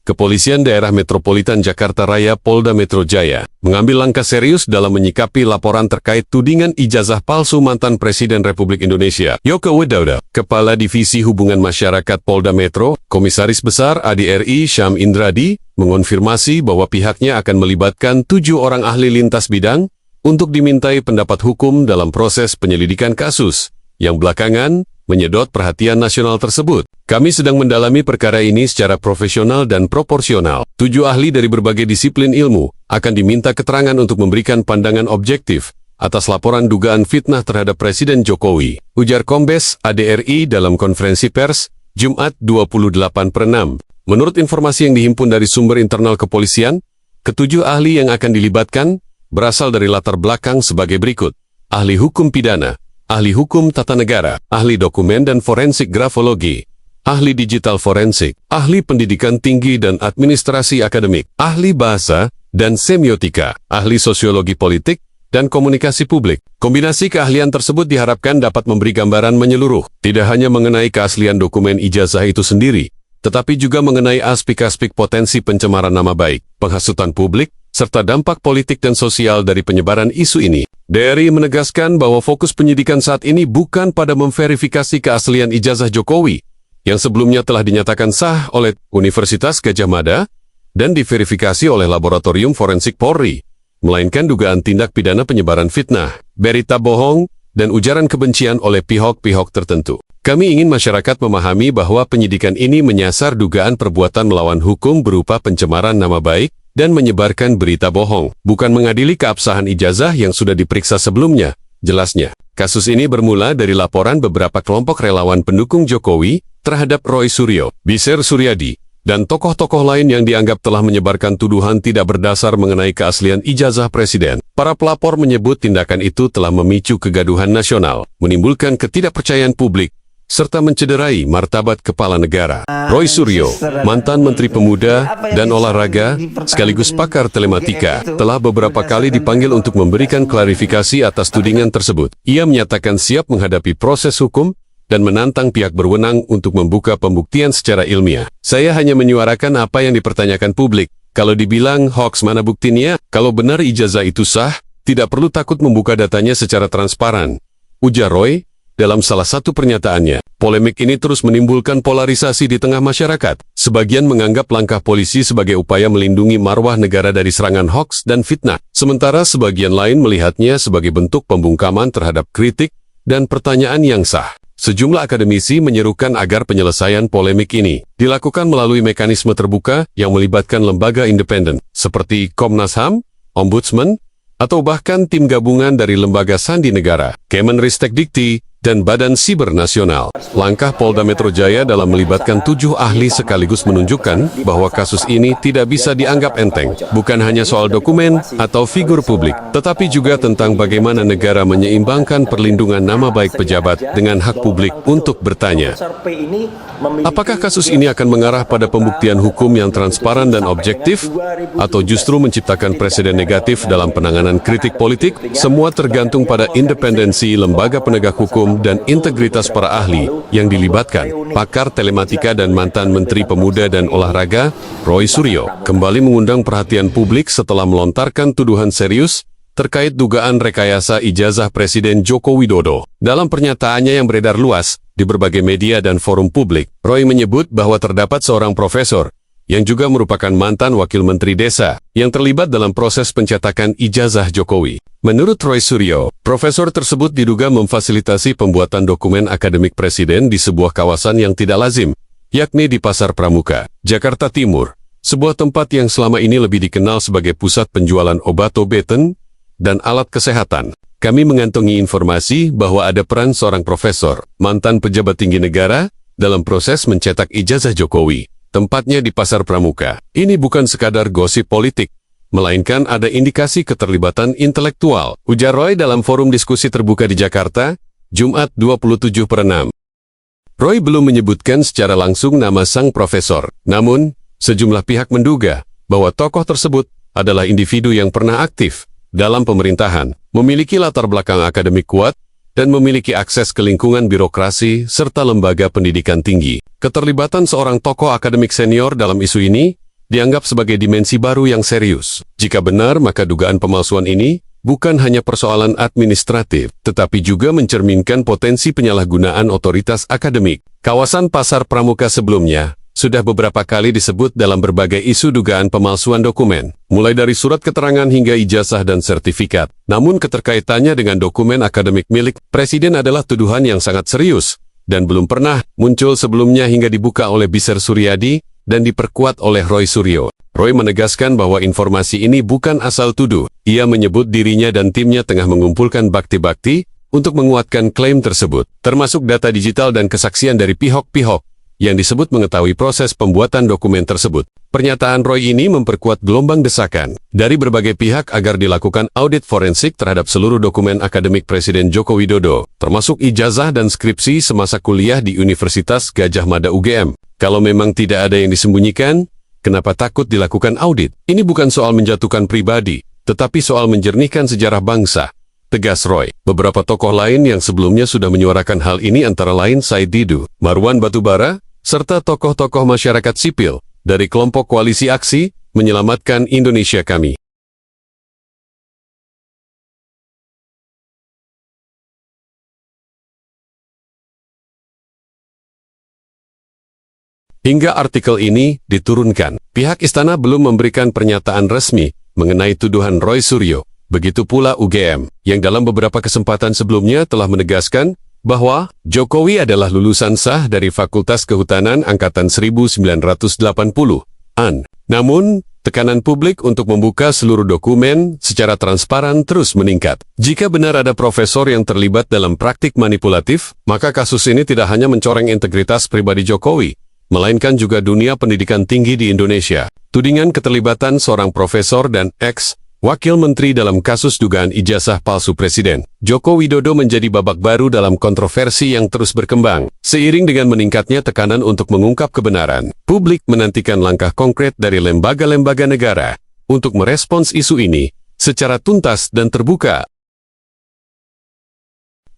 Kepolisian Daerah Metropolitan Jakarta Raya Polda Metro Jaya mengambil langkah serius dalam menyikapi laporan terkait tudingan ijazah palsu mantan Presiden Republik Indonesia, Joko Widodo. Kepala Divisi Hubungan Masyarakat Polda Metro, Komisaris Besar ADRI Syam Indradi, mengonfirmasi bahwa pihaknya akan melibatkan 7 orang ahli lintas bidang untuk dimintai pendapat hukum dalam proses penyelidikan kasus yang belakangan menyedot perhatian nasional tersebut. Kami sedang mendalami perkara ini secara profesional dan proporsional. 7 ahli dari berbagai disiplin ilmu akan diminta keterangan untuk memberikan pandangan objektif atas laporan dugaan fitnah terhadap Presiden Jokowi, ujar Kombes ADRI dalam konferensi pers Jumat 28/6. Menurut informasi yang dihimpun dari sumber internal kepolisian, ke-7 ahli yang akan dilibatkan berasal dari latar belakang sebagai berikut: ahli hukum pidana, ahli hukum tata negara, ahli dokumen dan forensik grafologi, ahli digital forensik, ahli pendidikan tinggi dan administrasi akademik, ahli bahasa dan semiotika, ahli sosiologi politik dan komunikasi publik. Kombinasi keahlian tersebut diharapkan dapat memberi gambaran menyeluruh, tidak hanya mengenai keaslian dokumen ijazah itu sendiri, tetapi juga mengenai aspek-aspek potensi pencemaran nama baik, penghasutan publik, serta dampak politik dan sosial dari penyebaran isu ini. DRI menegaskan bahwa fokus penyidikan saat ini bukan pada memverifikasi keaslian ijazah Jokowi, yang sebelumnya telah dinyatakan sah oleh Universitas Gadjah Mada dan diverifikasi oleh Laboratorium Forensik Polri, melainkan dugaan tindak pidana penyebaran fitnah, berita bohong, dan ujaran kebencian oleh pihak-pihak tertentu. Kami ingin masyarakat memahami bahwa penyidikan ini menyasar dugaan perbuatan melawan hukum berupa pencemaran nama baik dan menyebarkan berita bohong, bukan mengadili keabsahan ijazah yang sudah diperiksa sebelumnya, jelasnya. Kasus ini bermula dari laporan beberapa kelompok relawan pendukung Jokowi terhadap Roy Suryo, Biser Suryadi, dan tokoh-tokoh lain yang dianggap telah menyebarkan tuduhan tidak berdasar mengenai keaslian ijazah presiden. Para pelapor menyebut tindakan itu telah memicu kegaduhan nasional, menimbulkan ketidakpercayaan publik, serta mencederai martabat kepala negara. Roy Suryo, mantan Menteri Pemuda dan Olahraga, sekaligus pakar telematika, telah beberapa kali dipanggil untuk memberikan klarifikasi atas tudingan tersebut. Ia menyatakan siap menghadapi proses hukum dan menantang pihak berwenang untuk membuka pembuktian secara ilmiah. Saya hanya menyuarakan apa yang dipertanyakan publik. Kalau dibilang hoax, mana buktinya? Kalau benar ijazah itu sah, tidak perlu takut membuka datanya secara transparan, ujar Roy dalam salah satu pernyataannya. Polemik ini terus menimbulkan polarisasi di tengah masyarakat. Sebagian menganggap langkah polisi sebagai upaya melindungi marwah negara dari serangan hoaks dan fitnah, sementara sebagian lain melihatnya sebagai bentuk pembungkaman terhadap kritik dan pertanyaan yang sah. Sejumlah akademisi menyerukan agar penyelesaian polemik ini dilakukan melalui mekanisme terbuka yang melibatkan lembaga independen, seperti Komnas HAM, Ombudsman, atau bahkan tim gabungan dari lembaga sandi negara, Kemenristek-Dikti, dan Badan Siber Nasional. Langkah Polda Metro Jaya dalam melibatkan 7 ahli sekaligus menunjukkan bahwa kasus ini tidak bisa dianggap enteng. Bukan hanya soal dokumen atau figur publik, tetapi juga tentang bagaimana negara menyeimbangkan perlindungan nama baik pejabat dengan hak publik untuk bertanya. Apakah kasus ini akan mengarah pada pembuktian hukum yang transparan dan objektif, atau justru menciptakan presiden negatif dalam penanganan kritik politik? Semua tergantung pada independensi lembaga penegak hukum dan integritas para ahli yang dilibatkan. Pakar telematika dan mantan Menteri Pemuda dan Olahraga, Roy Suryo, kembali mengundang perhatian publik setelah melontarkan tuduhan serius terkait dugaan rekayasa ijazah Presiden Joko Widodo. Dalam pernyataannya yang beredar luas di berbagai media dan forum publik, Roy menyebut bahwa terdapat seorang profesor yang juga merupakan mantan Wakil Menteri Desa, yang terlibat dalam proses pencetakan ijazah Jokowi. Menurut Roy Suryo, profesor tersebut diduga memfasilitasi pembuatan dokumen akademik presiden di sebuah kawasan yang tidak lazim, yakni di Pasar Pramuka, Jakarta Timur, sebuah tempat yang selama ini lebih dikenal sebagai pusat penjualan obat-obatan dan alat kesehatan. Kami mengantongi informasi bahwa ada peran seorang profesor, mantan pejabat tinggi negara, dalam proses mencetak ijazah Jokowi. Tempatnya di Pasar Pramuka. Ini bukan sekadar gosip politik, melainkan ada indikasi keterlibatan intelektual, ujar Roy dalam forum diskusi terbuka di Jakarta, Jumat 27/6. Roy belum menyebutkan secara langsung nama sang profesor, namun sejumlah pihak menduga bahwa tokoh tersebut adalah individu yang pernah aktif dalam pemerintahan, memiliki latar belakang akademik kuat, dan memiliki akses ke lingkungan birokrasi serta lembaga pendidikan tinggi. Keterlibatan seorang tokoh akademik senior dalam isu ini dianggap sebagai dimensi baru yang serius. Jika benar, maka dugaan pemalsuan ini bukan hanya persoalan administratif, tetapi juga mencerminkan potensi penyalahgunaan otoritas akademik. Kawasan Pasar Pramuka sebelumnya sudah beberapa kali disebut dalam berbagai isu dugaan pemalsuan dokumen, mulai dari surat keterangan hingga ijazah dan sertifikat. Namun keterkaitannya dengan dokumen akademik milik Presiden adalah tuduhan yang sangat serius, dan belum pernah muncul sebelumnya hingga dibuka oleh Biser Suryadi dan diperkuat oleh Roy Suryo. Roy menegaskan bahwa informasi ini bukan asal tuduh. Ia menyebut dirinya dan timnya tengah mengumpulkan bukti-bukti untuk menguatkan klaim tersebut, termasuk data digital dan kesaksian dari pihak-pihak yang disebut mengetahui proses pembuatan dokumen tersebut. Pernyataan Roy ini memperkuat gelombang desakan dari berbagai pihak agar dilakukan audit forensik terhadap seluruh dokumen akademik Presiden Joko Widodo, termasuk ijazah dan skripsi semasa kuliah di Universitas Gadjah Mada UGM. Kalau memang tidak ada yang disembunyikan, kenapa takut dilakukan audit? Ini bukan soal menjatuhkan pribadi, tetapi soal menjernihkan sejarah bangsa, tegas Roy. Beberapa tokoh lain yang sebelumnya sudah menyuarakan hal ini antara lain Said Didu, Marwan Batubara, serta tokoh-tokoh masyarakat sipil dari kelompok Koalisi Aksi Menyelamatkan Indonesia Kami. Hingga artikel ini diturunkan, pihak istana belum memberikan pernyataan resmi mengenai tuduhan Roy Suryo. Begitu pula UGM, yang dalam beberapa kesempatan sebelumnya telah menegaskan bahwa Jokowi adalah lulusan sah dari Fakultas Kehutanan Angkatan 1980-an. Namun, tekanan publik untuk membuka seluruh dokumen secara transparan terus meningkat. Jika benar ada profesor yang terlibat dalam praktik manipulatif, maka kasus ini tidak hanya mencoreng integritas pribadi Jokowi, melainkan juga dunia pendidikan tinggi di Indonesia. Tudingan keterlibatan seorang profesor dan Wakil Menteri dalam kasus dugaan ijazah palsu Presiden Joko Widodo menjadi babak baru dalam kontroversi yang terus berkembang. Seiring dengan meningkatnya tekanan untuk mengungkap kebenaran, publik menantikan langkah konkret dari lembaga-lembaga negara untuk merespons isu ini secara tuntas dan terbuka.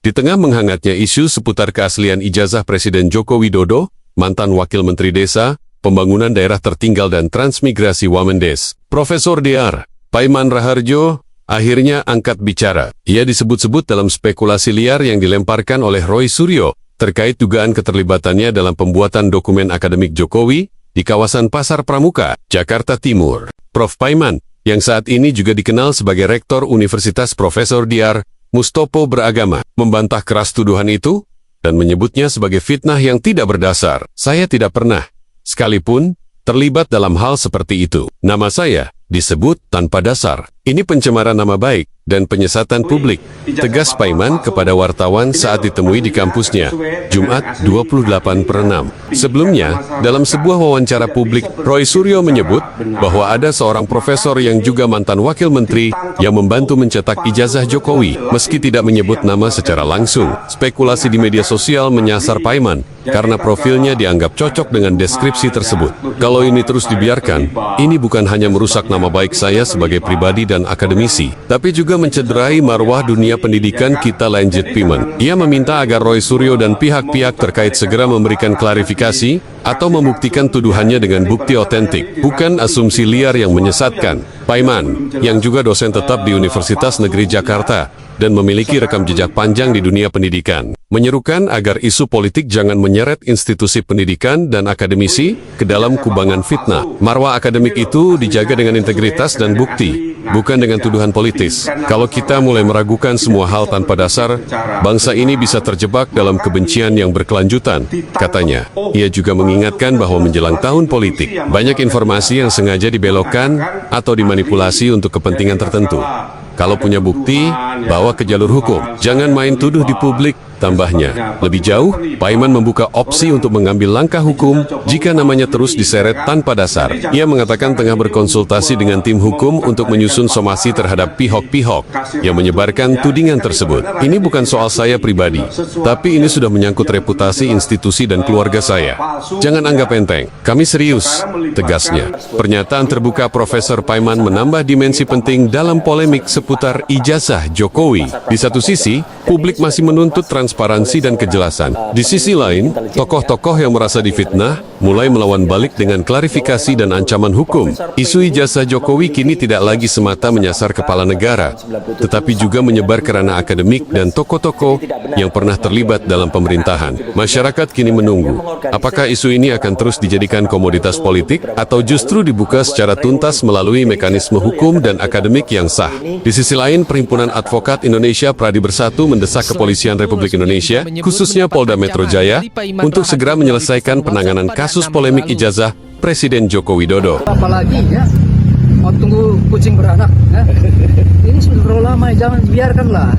Di tengah menghangatnya isu seputar keaslian ijazah Presiden Joko Widodo, mantan Wakil Menteri Desa, Pembangunan Daerah Tertinggal dan Transmigrasi Wamendes, Profesor Dr. Paiman Raharjo akhirnya angkat bicara. Ia disebut-sebut dalam spekulasi liar yang dilemparkan oleh Roy Suryo terkait dugaan keterlibatannya dalam pembuatan dokumen akademik Jokowi di kawasan Pasar Pramuka, Jakarta Timur. Prof. Paiman, yang saat ini juga dikenal sebagai Rektor Universitas Profesor Dr. Mustopo beragama, membantah keras tuduhan itu dan menyebutnya sebagai fitnah yang tidak berdasar. Saya tidak pernah, sekalipun, terlibat dalam hal seperti itu. Nama saya disebut tanpa dasar. Ini pencemaran nama baik dan penyesatan publik, tegas Paiman kepada wartawan saat ditemui di kampusnya, Jumat 28/6. Sebelumnya, dalam sebuah wawancara publik, Roy Suryo menyebut bahwa ada seorang profesor yang juga mantan wakil menteri yang membantu mencetak ijazah Jokowi, meski tidak menyebut nama secara langsung. Spekulasi di media sosial menyasar Paiman karena profilnya dianggap cocok dengan deskripsi tersebut. Kalau ini terus dibiarkan, ini bukan hanya merusak nama baik saya sebagai pribadi dan akademisi, tapi juga mencederai marwah dunia pendidikan kita, lanjut Paiman. Ia meminta agar Roy Suryo dan pihak-pihak terkait segera memberikan klarifikasi atau membuktikan tuduhannya dengan bukti otentik, bukan asumsi liar yang menyesatkan. Paiman, yang juga dosen tetap di Universitas Negeri Jakarta dan memiliki rekam jejak panjang di dunia pendidikan, menyerukan agar isu politik jangan menyeret institusi pendidikan dan akademisi ke dalam kubangan fitnah. Marwah akademik itu dijaga dengan integritas dan bukti, bukan dengan tuduhan politis. Kalau kita mulai meragukan semua hal tanpa dasar, bangsa ini bisa terjebak dalam kebencian yang berkelanjutan, katanya. Ia juga mengingatkan bahwa menjelang tahun politik, banyak informasi yang sengaja dibelokkan atau dimanipulasi untuk kepentingan tertentu. Kalau punya bukti, bawa ke jalur hukum. Jangan main tuduh di publik, tambahnya. Lebih jauh, Paiman membuka opsi untuk mengambil langkah hukum jika namanya terus diseret tanpa dasar. Ia mengatakan tengah berkonsultasi dengan tim hukum untuk menyusun somasi terhadap pihak-pihak yang menyebarkan tudingan tersebut. Ini bukan soal saya pribadi, tapi ini sudah menyangkut reputasi institusi dan keluarga saya. Jangan anggap enteng, kami serius, tegasnya. Pernyataan terbuka Profesor Paiman menambah dimensi penting dalam polemik seputar ijazah Jokowi. Di satu sisi, publik masih menuntut transparansi transparansi dan kejelasan. Di sisi lain, tokoh-tokoh yang merasa difitnah mulai melawan balik dengan klarifikasi dan ancaman hukum. Isu ijazah Jokowi kini tidak lagi semata menyasar kepala negara, tetapi juga menyebar ke ranah akademik dan tokoh-tokoh yang pernah terlibat dalam pemerintahan. Masyarakat kini menunggu, apakah isu ini akan terus dijadikan komoditas politik atau justru dibuka secara tuntas melalui mekanisme hukum dan akademik yang sah. Di sisi lain, Perhimpunan Advokat Indonesia Pradi Bersatu mendesak Kepolisian Republik Indonesia, khususnya Polda Metro Jaya, untuk segera menyelesaikan penanganan kasus polemik ijazah Presiden Joko Widodo. Apalagi ya, mau tunggu kucing beranak. Ya. Ini sudah terlalu lama, jangan biarkanlah.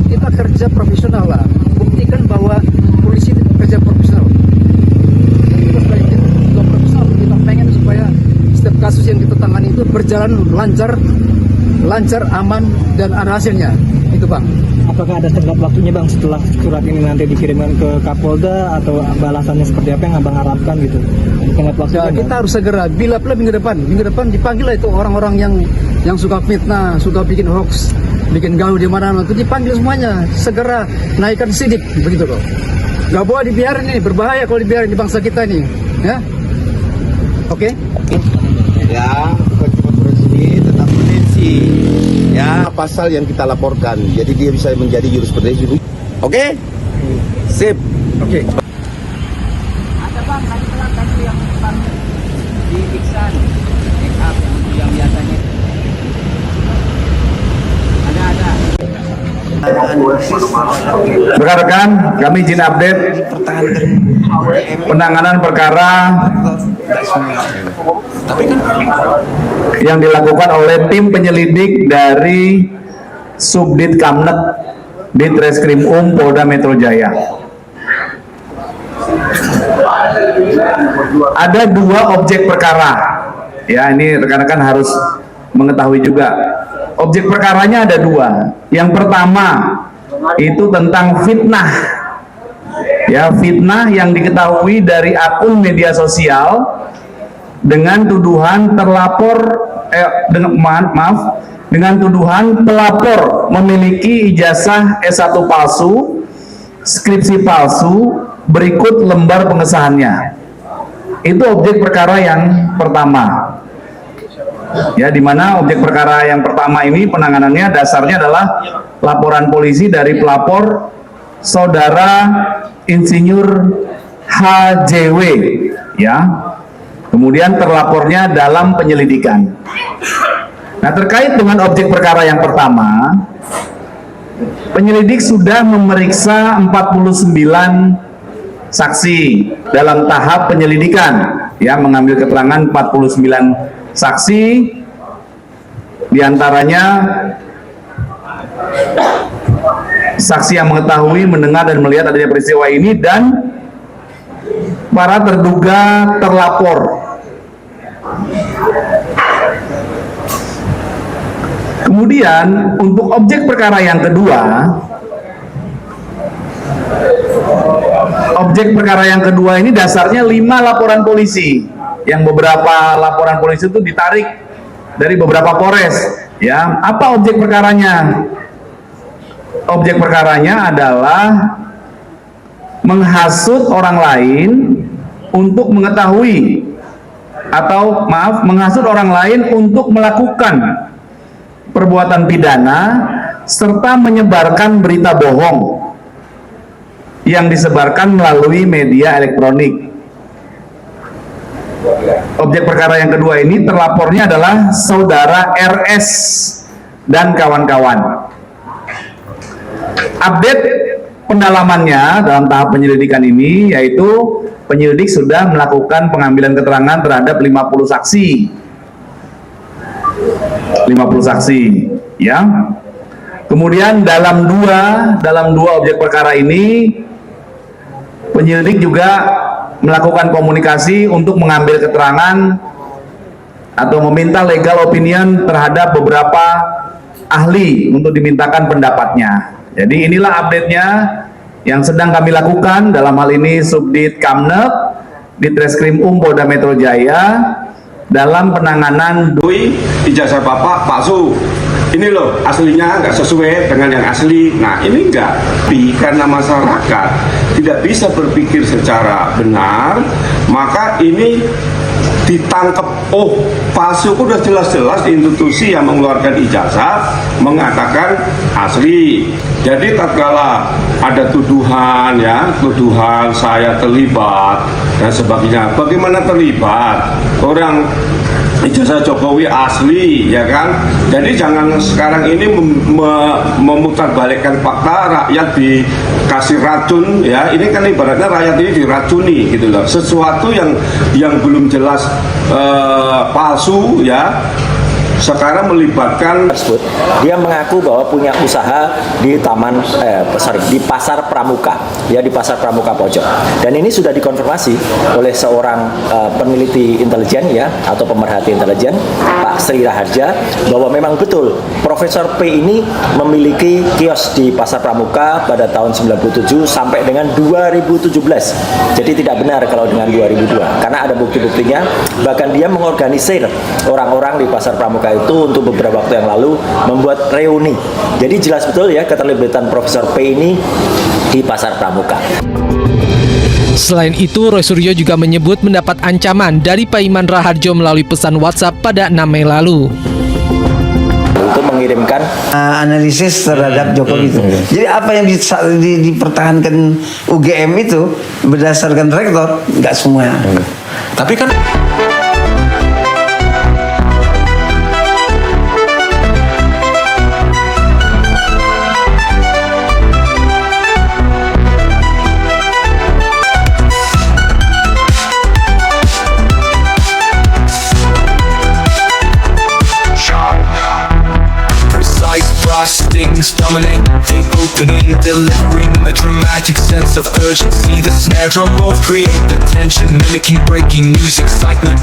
Kita kerja profesional lah. Buktikan bahwa polisi itu kerja profesional. Kita sebagai juga profesional, kita pengen supaya setiap kasus yang kita tangani itu berjalan lancar, aman, dan ada hasilnya. Itu Bang. Apakah ada tenggat waktunya Bang setelah surat ini nanti dikirimkan ke Kapolda atau balasannya seperti apa yang Abang harapkan gitu? Tenggat waktunya? Ya, kita harus segera, bila minggu depan dipanggil lah itu orang-orang yang suka fitnah, suka bikin hoax, bikin gaul di mana-mana, itu dipanggil semuanya, segera naikkan sidik, begitu loh. Gak boleh dibiarin ini, berbahaya kalau dibiarin di bangsa kita ini, ya. Oke? Ya, bukan cuma korupsi, tetap potensi. Ya, pasal yang kita laporkan, jadi dia bisa menjadi jurisprudensi. Oke? Sip. Oke. Ada Bang, tadi yang Bang di Iksan, make up yang biasanya. Ada. Rekan-rekan, kami izin update penanganan perkara yang dilakukan oleh tim penyelidik dari Subdit Kamnet di Treskrim Polda Metro Jaya. Ada 2 objek perkara. Ya, ini rekan-rekan harus mengetahui juga. Objek perkaranya ada 2. Yang pertama itu tentang fitnah. Ya, fitnah yang diketahui dari akun media sosial dengan tuduhan dengan tuduhan pelapor memiliki ijazah S1 palsu, skripsi palsu, berikut lembar pengesahannya. Itu objek perkara yang pertama. Ya, di mana objek perkara yang pertama ini penanganannya dasarnya adalah laporan polisi dari pelapor Saudara Insinyur HJW, ya. Kemudian terlapornya dalam penyelidikan. Nah, terkait dengan objek perkara yang pertama, penyelidik sudah memeriksa 49 saksi dalam tahap penyelidikan, ya, mengambil keterangan 49 saksi, diantaranya saksi yang mengetahui, mendengar, dan melihat adanya peristiwa ini, dan para terduga terlapor. Kemudian untuk objek perkara yang kedua, ini dasarnya 5 laporan polisi, yang beberapa laporan polisi itu ditarik dari beberapa Polres. Ya, apa objek perkaranya? Objek perkaranya adalah menghasut orang lain untuk mengetahui menghasut orang lain untuk melakukan perbuatan pidana serta menyebarkan berita bohong yang disebarkan melalui media elektronik. Objek perkara yang kedua ini terlapornya adalah Saudara RS dan kawan-kawan. Update pendalamannya dalam tahap penyelidikan ini, yaitu penyelidik sudah melakukan pengambilan keterangan terhadap 50 saksi. 50 saksi, ya. Kemudian dalam dua objek perkara ini, penyelidik juga melakukan komunikasi untuk mengambil keterangan atau meminta legal opinion terhadap beberapa ahli untuk dimintakan pendapatnya. Jadi inilah update-nya yang sedang kami lakukan, dalam hal ini Subdit Kamnet di Treskrim Polda Metro Jaya, dalam penanganan Ijazah bapak palsu. Ini loh aslinya nggak sesuai dengan yang asli. Nah ini enggak, karena masyarakat tidak bisa berpikir secara benar, maka ini ditangkap. Oh, palsu udah jelas-jelas institusi yang mengeluarkan ijazah mengatakan asli. Jadi tatkala ada tuduhan saya terlibat dan sebagainya. Bagaimana terlibat? Orang ijazah Jokowi asli, ya kan? Jadi jangan sekarang ini memutarbalikkan fakta, rakyat dikasih racun, ya. Ini kan ibaratnya rakyat ini diracuni gitu loh. Sesuatu yang belum jelas palsu, ya. Sekarang melibatkan tersebut, dia mengaku bahwa punya usaha di di Pasar Pramuka, ya, di Pasar Pramuka Pojok. Dan ini sudah dikonfirmasi oleh seorang peneliti intelijen, ya, atau pemerhati intelijen, Pak Sri Raharja, bahwa memang betul Profesor P ini memiliki kios di Pasar Pramuka pada tahun 97 sampai dengan 2017. Jadi tidak benar kalau dengan 2002, karena ada bukti-buktinya. Bahkan dia mengorganisir orang-orang di Pasar Pramuka itu untuk beberapa waktu yang lalu membuat reuni. Jadi jelas betul ya keterlibatan Profesor P ini di Pasar Pramuka. Selain itu, Roy Suryo juga menyebut mendapat ancaman dari Pak Iman Raharjo melalui pesan WhatsApp pada 6 Mei lalu. Itu mengirimkan analisis terhadap Jokowi itu. Jadi apa yang dipertahankan UGM itu berdasarkan rektor, nggak semua. Tapi kan things dominate, they opening, delivering a dramatic sense of urgency. The snare drum will create the tension, mimicking breaking news, excitement.